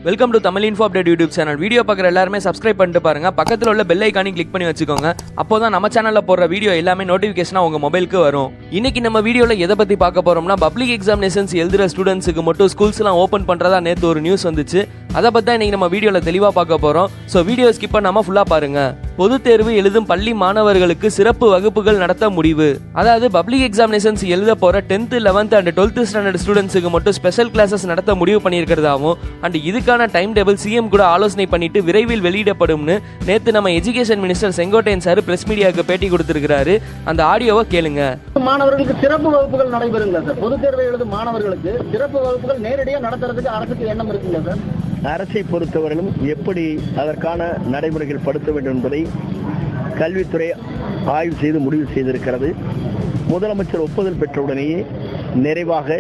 Welcome to Tamil info update YouTube channel. Video பார்க்குற எல்லாருமே subscribe பண்ணிட்டு பாருங்க. பக்கத்தில் உள்ள பெல் ஐக்கானி கிளிக் பண்ணி வச்சுக்கோங்க. அப்போதான் நம்ம சேனல்ல போடுற வீடியோ எல்லாமே நோட்டிஃபிகேஷனா உங்க மொபைலுக்கு வரும். இன்னைக்கு நம்ம வீடியோல எதை பத்தி பார்க்க போறோம்னா, பப்ளிக் எக்ஸாமினேஷன்ஸ் எழுதுற ஸ்டூடெண்ட்ஸுக்கு மட்டும் ஸ்கூல்ஸ்லாம் ஓப்பன் பண்றதா நேற்று ஒரு நியூஸ் வந்துச்சு. அதை பத்தி தான் இன்னைக்கு நம்ம வீடியோல தெளிவா பார்க்க போறோம். ஸோ வீடியோ ஸ்கிப் பண்ணாம ஃபுல்லா பாருங்க. பொதுத் தேர்வு எழுதும் பள்ளி மாணவர்களுக்கு சிறப்பு வகுப்புகள் நடத்த முடிவு. அதாவது பப்ளிக் எக்ஸாமினேஷன்ஸ் எழுத போற 10th 11th and 12th standard ஸ்டூடெண்ட்ஸுக்கு மட்டும் ஸ்பெஷல் கிளாஸஸ் நடத்த முடிவு பண்ணியிருக்கிறதாவும் அண்ட் இதுக்கான டைம் டேபிள் சிஎம் கூட ஆலோசனை பண்ணிட்டு விரைவில் வெளியிடப்படும்னு நேத்து நம்ம education minister Sengottaiyan sir press மீடியாவுக்கு பேட்டி கொடுத்திருக்கிறாரு. அந்த ஆடியோவை கேளுங்க. மாணவர்களுக்கு சிறப்பு வகுப்புகள் நடைபெறுங்களா சார்? பொதுத் தேர்வை எழுதும் மாணவர்களுக்கு சிறப்பு வகுப்புகள் நேரடியாக நடத்துறதுக்கு அரசுக்கு எண்ணம் இருக்குங்களா சார்? அரசை பொறுத்தவரையிலும் எப்படி அதற்கான நடைமுறைகள் படுத்த வேண்டும் என்பதை கல்வித்துறை ஆய்வு செய்து முடிவு செய்திருக்கிறது. முதலமைச்சர் ஒப்புதல் பெற்றவுடனேயே நிறைவாக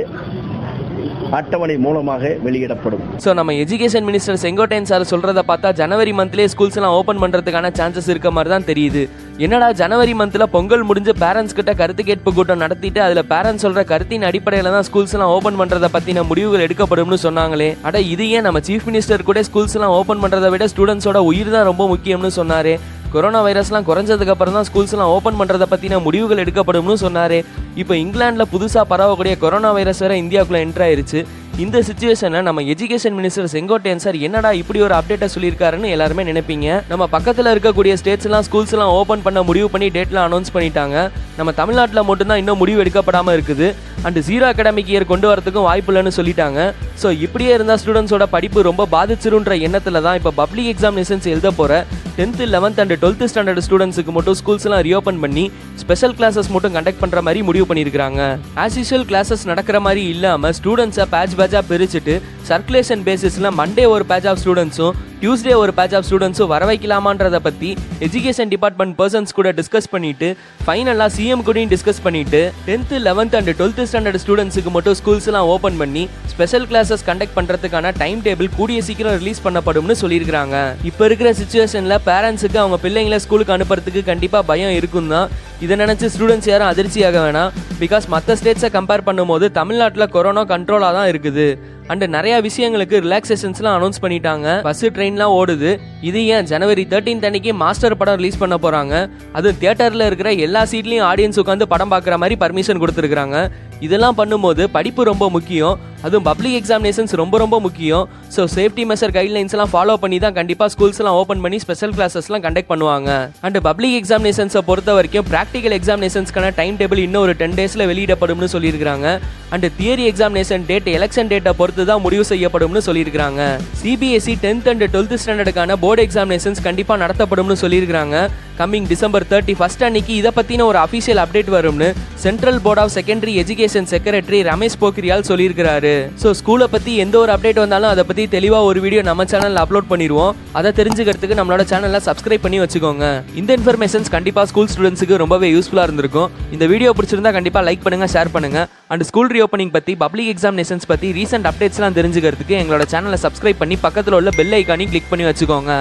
அட்டவணை மூலமாக வெளியிடப்படும். ஸோ நம்ம எஜுகேஷன் மினிஸ்டர் செங்கோட்டையன் சார் சொல்றதை பார்த்தா ஜனவரி மந்த்லேயே ஸ்கூல்ஸ் எல்லாம் ஓப்பன் பண்றதுக்கான சான்சஸ் இருக்க மாதிரி தான் தெரியுது. என்னடா ஜனவரி மந்த்ல பொங்கல் முடிஞ்சு பேரண்ட்ஸ் கிட்ட கருத்து கேட்பு கூட்டம் நடத்திட்டு அதுல பேரண்ட்ஸ் சொல்ற கருத்தின் அடிப்படையில தான் ஸ்கூல்ஸ் எல்லாம் ஓப்பன் பண்றதை பத்தின முடிவுகள் எடுக்கப்படும்னு சொன்னாங்களே. அட இது ஏன் நம்ம சீஃப் மினிஸ்டர் கூட ஸ்கூல்ஸ் எல்லாம் ஓப்பன் பண்றதை விட ஸ்டூடெண்ட்ஸோட உயிர் தான் ரொம்ப முக்கியம்னு சொன்னாரு. கொரோனா வைரஸ்லாம் குறைஞ்சதுக்கு அப்புறம் தான் ஸ்கூல்ஸ்லாம் ஓப்பன் பண்றதை பத்தின முடிவுகள் எடுக்கப்படும்னு சொன்னாரு. இப்போ இங்கிலாந்துல புதுசா பரவக்கூடிய கொரோனா வைரஸ் வேற இந்தியாவுக்குள்ள என்ட்ரு ஆயிருச்சு. இந்த சிச்சுவேஷன்ல நம்ம எஜுகேஷன் மினிஸ்டர் செங்கோட்டையன் சார் என்னடா இப்படி ஒரு அப்டேட்டை சொல்லியிருக்காருன்னு எல்லாருமே நினைப்பீங்க. நம்ம பக்கத்தில் இருக்கக்கூடிய ஸ்டேட்ஸ் எல்லாம் ஸ்கூல்ஸ் எல்லாம் ஓப்பன் பண்ண முடிவு பண்ணி டேட்லாம் அனௌன்ஸ் பண்ணிட்டாங்க. நம்ம தமிழ்நாட்டில் மட்டும்தான் இன்னும் முடிவு எடுக்கப்படாமல் இருக்குது. அண்ட் 0 அகாடமிக் இயர் கொண்டு வரதுக்கும் வாய்ப்பு இல்லைன்னு சொல்லிட்டாங்க. ஸோ இப்படியே இருந்தால் ஸ்டூடெண்ட்ஸோட படிப்பு ரொம்ப பாதிச்சிருன்ற எண்ணத்தில் தான் இப்போ பப்ளிக் எக்ஸாமினேஷன்ஸ் எழுத போகிற 10th 11th and 12th standard ஸ்டூடெண்ட்ஸுக்கு மட்டும் ஸ்கூல்ஸ் எல்லாம் ரீஓப்பன் பண்ணி ஸ்பெஷல் கிளாஸஸ் மட்டும் கண்டக்ட் பண்ணுற மாதிரி முடிவு பண்ணியிருக்காங்க. ஆஸ் யூஷுவல் கிளாஸஸ் நடக்கிற மாதிரி இல்லாமல் ஸ்டூடெண்ட்ஸை பேட்சாக பிரிச்சுட்டு சர்க்குலேஷன் பேசிஸில் மண்டே ஒரு பேட்ச் ஆஃப் ஸ்டூடெண்ட்ஸும் டியூஸ்டே ஒரு பேட்ச் ஆஃப் ஸ்டூடெண்ட்ஸும் வர வைக்கலாமான்றதை பற்றி எஜுகேஷன் டிபார்ட்மெண்ட் பர்சன்ஸ் கூட டிஸ்கஸ் பண்ணிட்டு ஃபைனலாக சிஎம் கூடயும் டிஸ்கஸ் பண்ணிட்டு 10th 11th and 12th standard ஸ்டூடெண்ட்ஸுக்கு மட்டும் ஸ்கூல்ஸ் எல்லாம் ஓப்பன் பண்ணி ஸ்பெஷல் கிளாஸஸ் கண்டக்ட் பண்ணுறதுக்கான டைம் டேபிள் கூடிய சீக்கிரம் ரிலீஸ் பண்ணப்படும்னு சொல்லியிருக்காங்க. இப்போ இருக்கிற சிச்சுவேஷனில் பேரண்ட்ஸுக்கு அவங்க பிள்ளைங்களை ஸ்கூலுக்கு அனுப்புறதுக்கு கண்டிப்பாக பயம் இருக்கும் தான். இதை நினச்சி ஸ்டூடெண்ட்ஸ் யாரும் அதிர்ச்சியாக வேணாம். பிகாஸ் மற்ற ஸ்டேட்ஸை கம்பேர் பண்ணும்போது தமிழ்நாட்டில் கொரோனா கண்ட்ரோலாக தான் இருக்குது. அண்ட் நிறைய விஷயங்களுக்கு ரிலாக்ஸேஷன்ஸ்லாம் அனௌன்ஸ் பண்ணிட்டாங்க. பஸ் ட்ரெயின்லாம் ஓடுது. இது ஏன் ஜனவரி 13 அன்னைக்கு மாஸ்டர் படம் ரிலீஸ் பண்ண போறாங்க. அது தியேட்டர்ல இருக்கிற எல்லா சீட்லயும் ஆடியன்ஸ் உட்காந்து படம் பார்க்குற மாதிரி பர்மிஷன் கொடுத்துருக்காங்க. இதெல்லாம் பண்ணும்போது படிப்பு ரொம்ப முக்கியம். அதுவும் பப்ளிக் எக்ஸாமினேஷன்ஸ் ரொம்ப ரொம்ப முக்கியம். ஸோ சேஃப்டி மெஷர் கைட்லைன்ஸ் எல்லாம் ஃபாலோ பண்ணி தான் கண்டிப்பாக ஸ்கூல்ஸ் எல்லாம் ஓப்பன் பண்ணி ஸ்பெஷல் கிளாஸஸ்லாம் கண்டக்ட் பண்ணுவாங்க. அண்ட் பப்ளிக் எக்ஸாமினேஷன்ஸை பொறுத்த வரைக்கும் ப்ராக்டிகல் எக்ஸாமினேஷன்ஸ்க்கான டைம் டேபிள் இன்னும் ஒரு 10 days வெளியிடப்படும்னு சொல்லியிருக்காங்க. And theory examination date election டேட்டை பொறுத்து தான் முடிவு செய்யப்படும்னு சொல்லியிருக்காங்க. சிபிஎஸ்இ 10th அண்ட் 12th ஸ்டாண்டர்டுக்கான போர்டு எக்ஸாமினேஷன்ஸ் கண்டிப்பாக நடத்தப்படும்னு சொல்லியிருக்காங்க. கம்மிங் டிசம்பர் 31 அன்னைக்கு இதை பற்றின ஒரு அஃபிஷியல் அப்டேட் வரும்னு central board of secondary education secretary Ramesh Pokhriyal சொல்லியிருக்கிறாரு. ஸோ ஸ்கூலை பற்றி எந்த ஒரு அப்டேட் வந்தாலும் அதை பற்றி தெளிவாக ஒரு வீடியோ நம்ம சேனலில் அப்லோட் பண்ணிடுவோம். அதை தெரிஞ்சுக்கிறதுக்கு நம்மளோட சேனலில் சப்ஸ்கிரைப் பண்ணி வச்சுக்கோங்க. இந்த இன்ஃபர்மேஷன்ஸ் கண்டிப்பாக ஸ்கூல் ஸ்டூடெண்ட்ஸுக்கு ரொம்பவே யூஸ்ஃபுல்லாக இருந்திருக்கும். இந்த வீடியோ பிடிச்சிருந்தா கண்டிப்பாக லைக் பண்ணுங்க, ஷேர் பண்ணுங்க. அண்ட் ஸ்கூல் ரீஓப்பனிங் பற்றி பப்ளிக் எக்ஸாமினேஷன்ஸ் பற்றி ரீசெண்ட் அப்டேட்ஸ்லாம் தெரிஞ்சுக்கிறதுக்கு எங்களோட சேனலை சப்ஸ்கிரைப் பண்ணி பக்கத்தில் உள்ள பெல் ஐக்கானி கிளிக் பண்ணி வச்சுக்கோங்க.